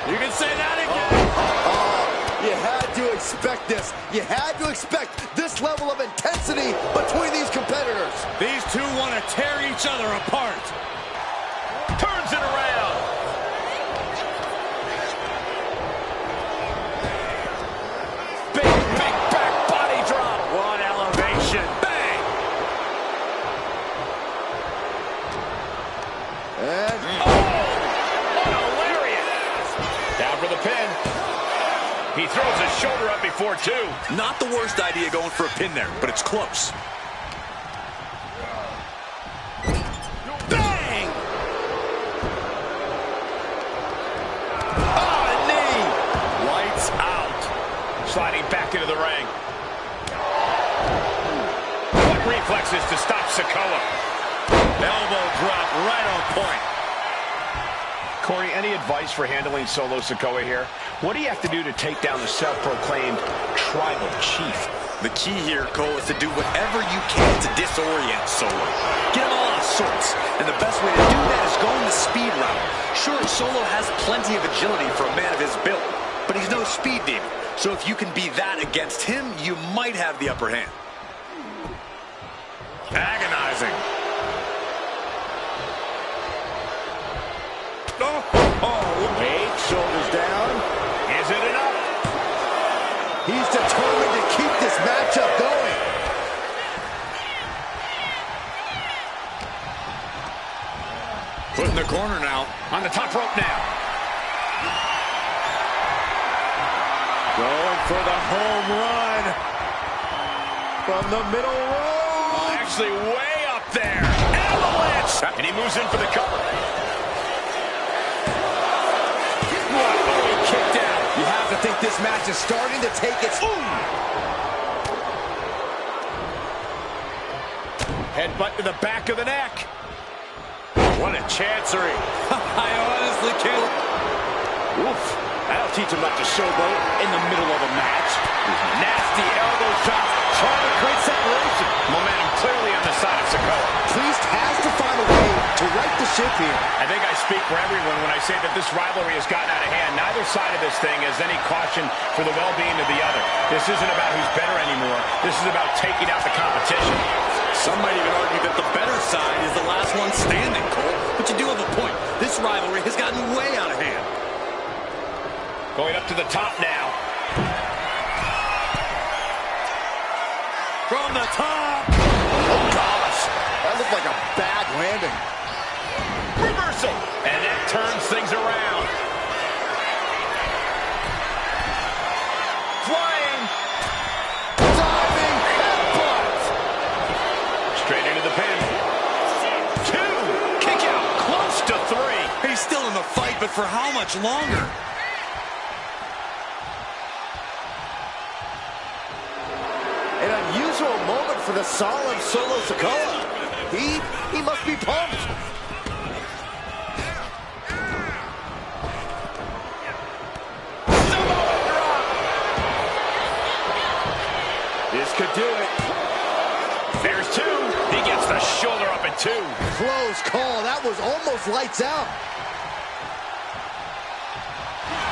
You can say that again. You had to expect this. You had to expect this level of intensity between these competitors. These two want to tear each other apart. Turns it around. Big back body drop. One elevation. Bang. And down for the pin. He throws his shoulder up before two. Not the worst idea going for a pin there, but it's close. Bang! Oh, a knee! Lights out. Sliding back into the ring. What reflexes to stop Sikoa? Elbow drop right on point. Corey, any advice for handling Solo Sikoa here? What do you have to do to take down the self-proclaimed tribal chief? The key here, Cole, is to do whatever you can to disorient Solo. Get him all out of sorts. And the best way to do that is going the speed route. Sure, Solo has plenty of agility for a man of his build, but he's no speed demon. So if you can be that against him, you might have the upper hand. Agonizing. Wade, shoulders down. Is it enough? He's determined to keep this matchup going. Put in the corner now. On the top rope now. Going for the home run from the middle road. Oh, actually way up there. Avalanche! And he moves in for the cover. Oh, he kicked out. You have to think this match is starting to take its... Headbutt to the back of the neck. What a chancery. I honestly can't. Oof. That'll teach him not to showboat in the middle of a match. Nasty elbow shots trying to create separation. Momentum clearly on the side of Sikoa. Priest has to find a way to right the ship here. I think I speak for everyone when I say that this rivalry has gotten out of hand. Neither side of this thing has any caution for the well-being of the other. This isn't about who's better anymore. This is about taking out the competition. Some might even argue that the better side is the last one standing, Cole. But you do have a point. This rivalry has gotten way out of hand. Going up to the top now. From the top. Oh, gosh. That looked like a bad landing. Reversal. And that turns things around. Flying. Diving headbutt. Straight into the pin. 2. Kick out. Close to 3. He's still in the fight, but for how much longer? An unusual moment for the solemn Solo Sikoa. He must be pumped. This could do it. There's 2. He gets the shoulder up at 2. Close call. That was almost lights out.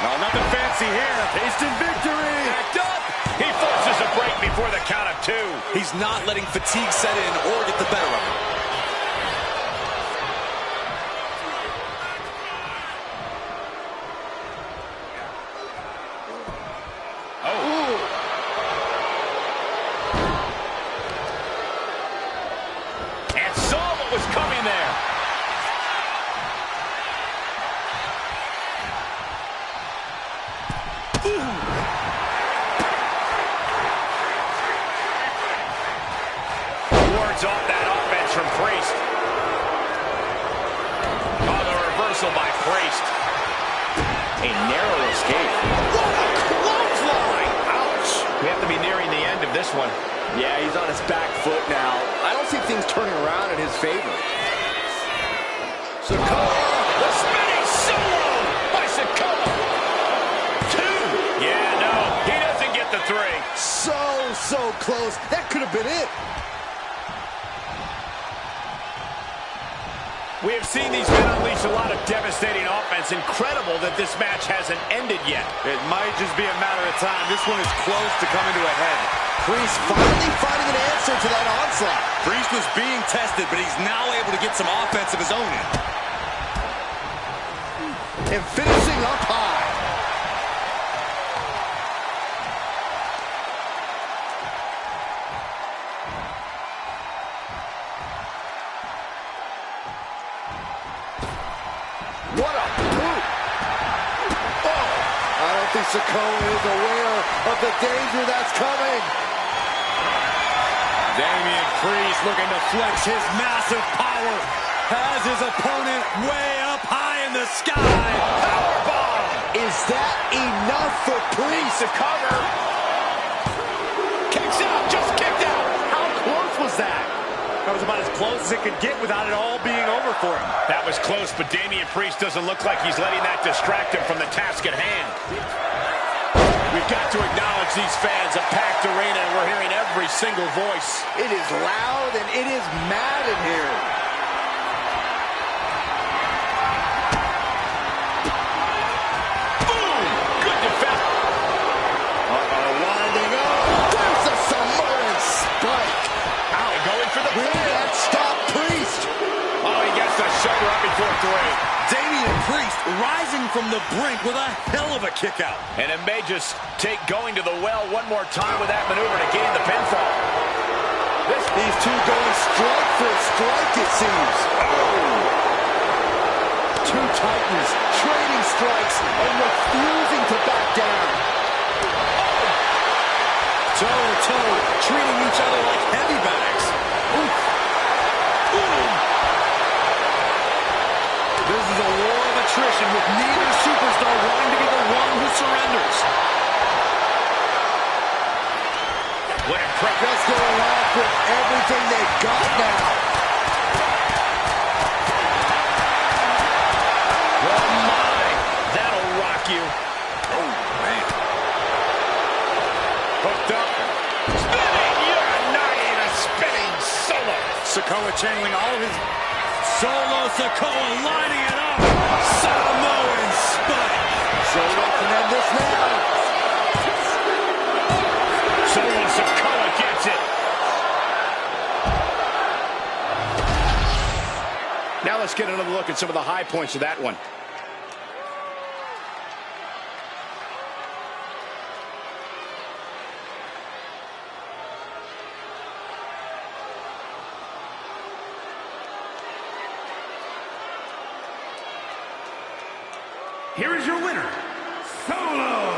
No, nothing fancy here. Instant victory. Backed up. He forces a break before the count of 2. He's not letting fatigue set in or get the better of him. Oh. And saw what was coming there. Wards off that offense from Priest. Oh, the reversal by Priest. A narrow escape. What a clothesline. Ouch. We have to be nearing the end of this one. Yeah, he's on his back foot now. I don't see things turning around in his favor. Sikoa. The spinning solo by Sikoa. 2. Yeah, no, he doesn't get the 3. So close. That could have been it. We have seen these men unleash a lot of devastating offense. Incredible that this match hasn't ended yet. It might just be a matter of time. This one is close to coming to a head. Priest finally finding an answer to that onslaught. Priest was being tested, but he's now able to get some offense of his own in. And finishing up high. What a boot. Oh, I don't think Sikoa is aware of the danger that's coming. Damian Priest looking to flex his massive power. Has his opponent way up high in the sky. Powerbomb. Is that enough for Priest? To cover. Kicks out. Just kicked out. How close was that? That was about as close as it could get without it all being over for him. That was close, but Damian Priest doesn't look like he's letting that distract him from the task at hand. We've got to acknowledge these fans, a packed arena, and we're hearing every single voice. It is loud and it is mad in here. Boom! Good defense. Winding up. There's a Samoan spike. Out. Going for the Will pin. that stop Priest? Oh, he gets the shoulder up before 3. Damian Priest rising from the brink with a hell of a kick out. And it may just take going to the well one more time with that maneuver to gain the pinfall. These two going strike for strike, it seems. Two titans trading strikes and refusing to back down. Toe-to-toe, treating each other like heavy bags. Ooh. Ooh. This is a war of attrition with neither superstar wanting to be the one who surrenders. What impressive. Just going off with everything they've got now. Oh my, that'll rock you. Oh, man. Hooked up. Spinning, united, a spinning solo. Sikoa channeling all of his... Solo Sikoa lining it up. Samoan spike. Solo can end this now. Solo Sikoa gets it. Now let's get another look at some of the high points of that one. Here is your winner, Solo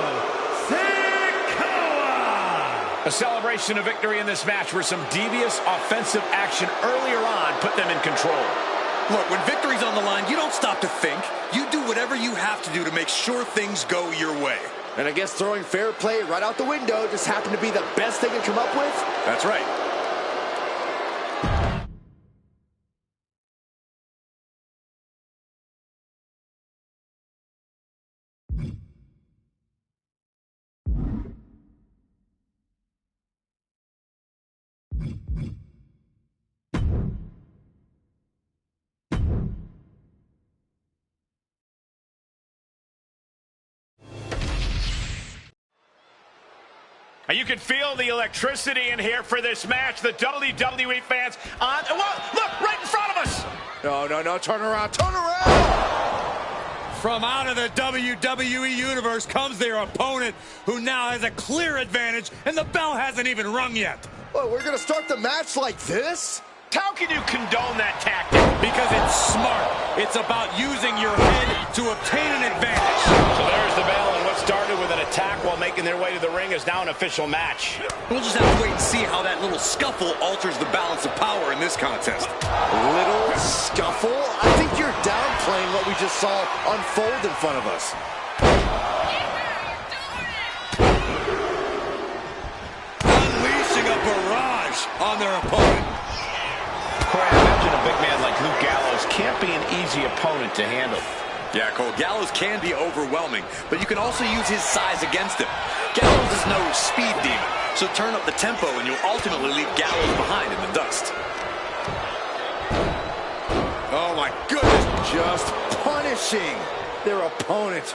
Sikoa! A celebration of victory in this match where some devious offensive action earlier on put them in control. Look, when victory's on the line, you don't stop to think. You do whatever you have to do to make sure things go your way. And I guess throwing fair play right out the window just happened to be the best they could come up with. That's right. And you can feel the electricity in here for this match. The WWE fans on... Whoa, look, right in front of us! No, turn around, turn around! From out of the WWE Universe comes their opponent, who now has a clear advantage, and the bell hasn't even rung yet. Well, we're gonna start the match like this? How can you condone that tactic? Because it's smart. It's about using your head to obtain an advantage. So there's the bell, and what started with an attack while making their way to the ring is now an official match. We'll just have to wait and see how that little scuffle alters the balance of power in this contest. Little scuffle? I think you're downplaying what we just saw unfold in front of us. Unleashing a barrage on their opponent. Corey, I imagine a big man like Luke Gallows can't be an easy opponent to handle. Yeah, Cole, Gallows can be overwhelming, but you can also use his size against him. Gallows is no speed demon, so turn up the tempo and you'll ultimately leave Gallows behind in the dust. Oh my goodness. Just punishing their opponent.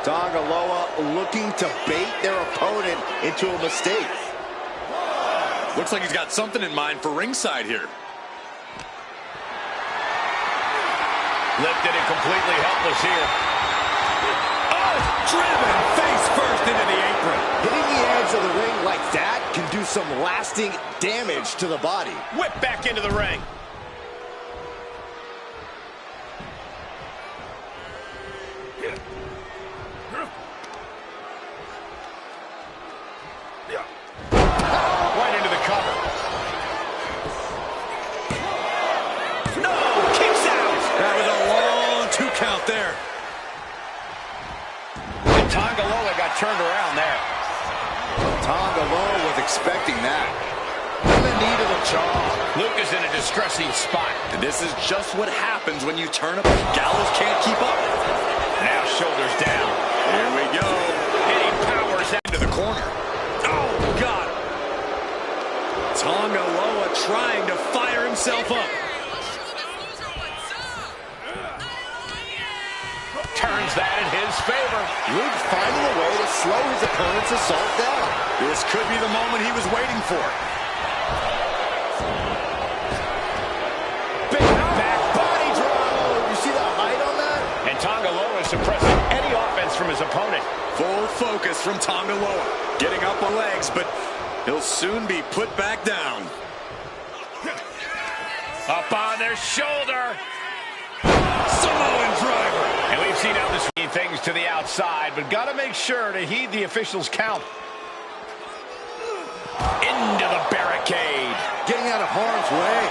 Tangaloa looking to bait their opponent into a mistake. Looks like he's got something in mind for ringside here. Lifted and completely helpless here. Oh, driven face first into the apron. Hitting the edge of the ring like that can do some lasting damage to the body. Whip back into the ring. Right into the cover. No, kicks out. That was a long 2 count there. And Tangaloa got turned around there. Tangaloa was expecting that. And the knee to the jaw. Luke is in a distressing spot. And this is just what happens when you turn up. Gallows can't keep up. Now shoulders down. Here we go. And he powers out Into the corner. Oh, God. Tangaloa trying to fire himself up. turns that in his favor. Luke finding a way to slow his opponent's assault down. This could be the moment he was waiting for. Big back body drop. Oh, you see the height on that? And Tangaloa is suppressing any offense from his opponent. Full focus from Tangaloa. Getting up on legs, but he'll soon be put back down. Up on their shoulder. Samoan driver. And things to the outside, but got to make sure to heed the official's count. Into the barricade. Getting out of harm's way.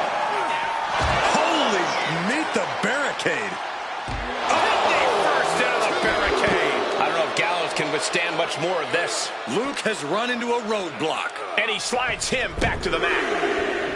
Holy, meet the barricade. First into the barricade. I don't know if Gallows can withstand much more of this. Luke has run into a roadblock. And he slides him back to the mat.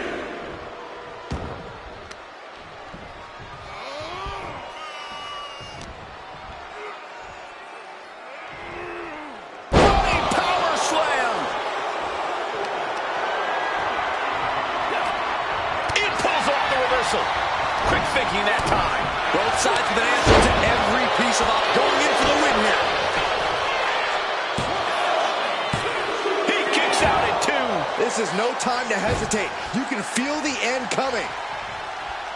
Quick thinking that time. Both sides with an answer to every piece of going in for the win here. He kicks out at 2. This is no time to hesitate. You can feel the end coming.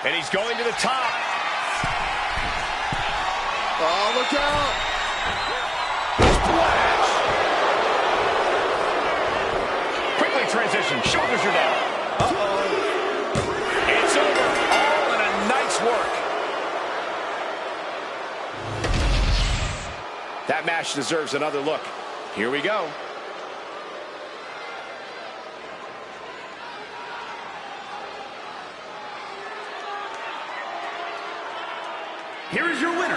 And he's going to the top. Oh, look out. Splash. Quickly transition. Shoulders are down. Uh-oh. It's over. All in a nice work. That match deserves another look. Here we go. Here is your winner,